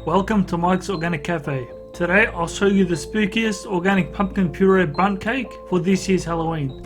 Welcome to Mike's Organic Cafe. Today I'll show you the spookiest organic pumpkin puree bundt cake for this year's Halloween.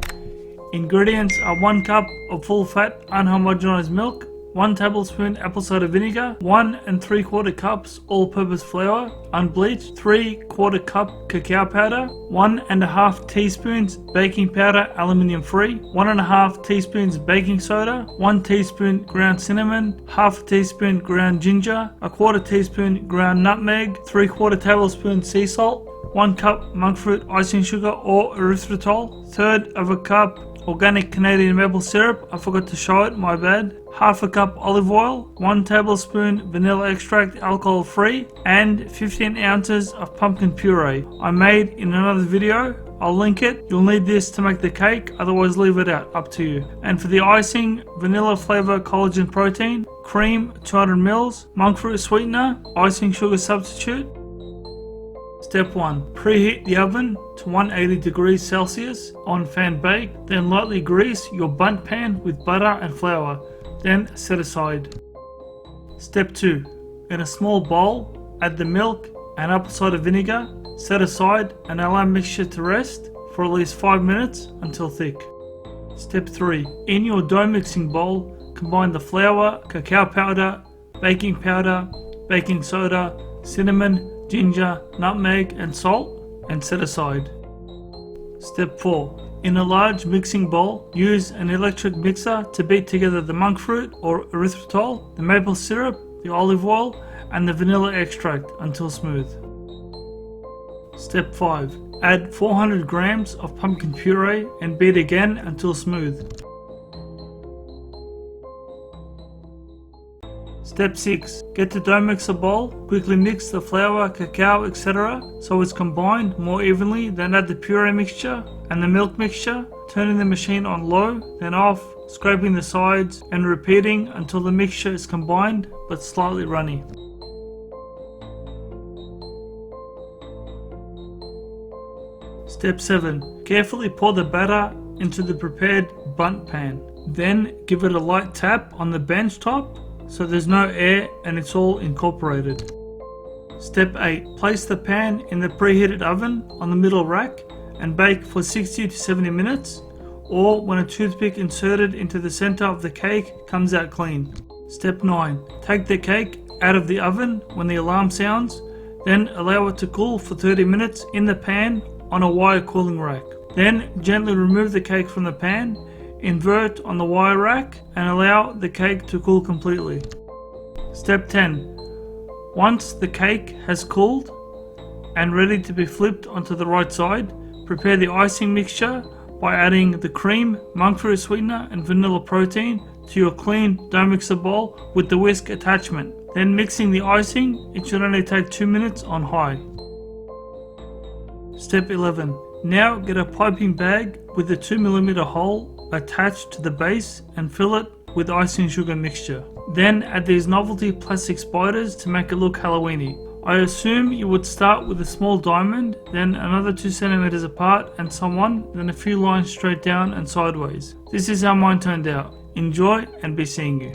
Ingredients are 1 cup of full fat unhomogenized milk, 1 tablespoon apple cider vinegar, 1 3/4 cups all-purpose flour, unbleached, 3/4 cup cacao powder, 1 1/2 teaspoons baking powder aluminium free, 1 1/2 teaspoons baking soda, 1 teaspoon ground cinnamon, 1/2 teaspoon ground ginger, 1/4 teaspoon ground nutmeg, 3/4 tablespoon sea salt, 1 cup monk fruit icing sugar or erythritol, 1/3 of a cup organic Canadian maple syrup, I forgot to show it, my bad, 1/2 cup olive oil, 1 tablespoon vanilla extract alcohol free, and 15 ounces of pumpkin puree. I made in another video, I'll link it. You'll need this to make the cake, otherwise leave it out, up to you. And for the icing, vanilla flavor collagen protein, cream 200 ml, monk fruit sweetener, icing sugar substitute. Step 1. Preheat the oven to 180 degrees Celsius on fan bake, then lightly grease your bundt pan with butter and flour, then set aside. Step 2. In a small bowl, add the milk and apple cider vinegar, set aside and allow mixture to rest for at least 5 minutes until thick. Step 3. In your dough mixing bowl, combine the flour, cacao powder, baking soda, cinnamon, ginger, nutmeg and salt, and set aside. Step 4. In a large mixing bowl, use an electric mixer to beat together the monk fruit or erythritol, the maple syrup, the olive oil, and the vanilla extract until smooth. Step 5. Add 400 grams of pumpkin puree and beat again until smooth. Step 6. Get the dough mixer bowl, quickly mix the flour, cacao, etc. so it's combined more evenly, then add the puree mixture and the milk mixture, turning the machine on low, then off, scraping the sides and repeating until the mixture is combined but slightly runny. Step 7. Carefully pour the batter into the prepared bundt pan. Then give it a light tap on the bench top so there's no air and it's all incorporated. Step 8. Place the pan in the preheated oven on the middle rack and bake for 60 to 70 minutes, or when a toothpick inserted into the center of the cake comes out clean. Step 9. Take the cake out of the oven when the alarm sounds, then allow it to cool for 30 minutes in the pan on a wire cooling rack. Then gently remove the cake from the pan, invert on the wire rack and allow the cake to cool completely. Step 10. Once the cake has cooled and ready to be flipped onto the right side, prepare the icing mixture by adding the cream, monk fruit sweetener and vanilla protein to your clean dough mixer bowl with the whisk attachment. Then mixing the icing, it should only take 2 minutes on high. Step 11. Now get a piping bag with a 2mm hole attached to the base and fill it with icing sugar mixture. Then add these novelty plastic spiders to make it look Halloweeny. I assume you would start with a small diamond, then another 2 cm apart and so on, then a few lines straight down and sideways. This is how mine turned out. Enjoy and be seeing you.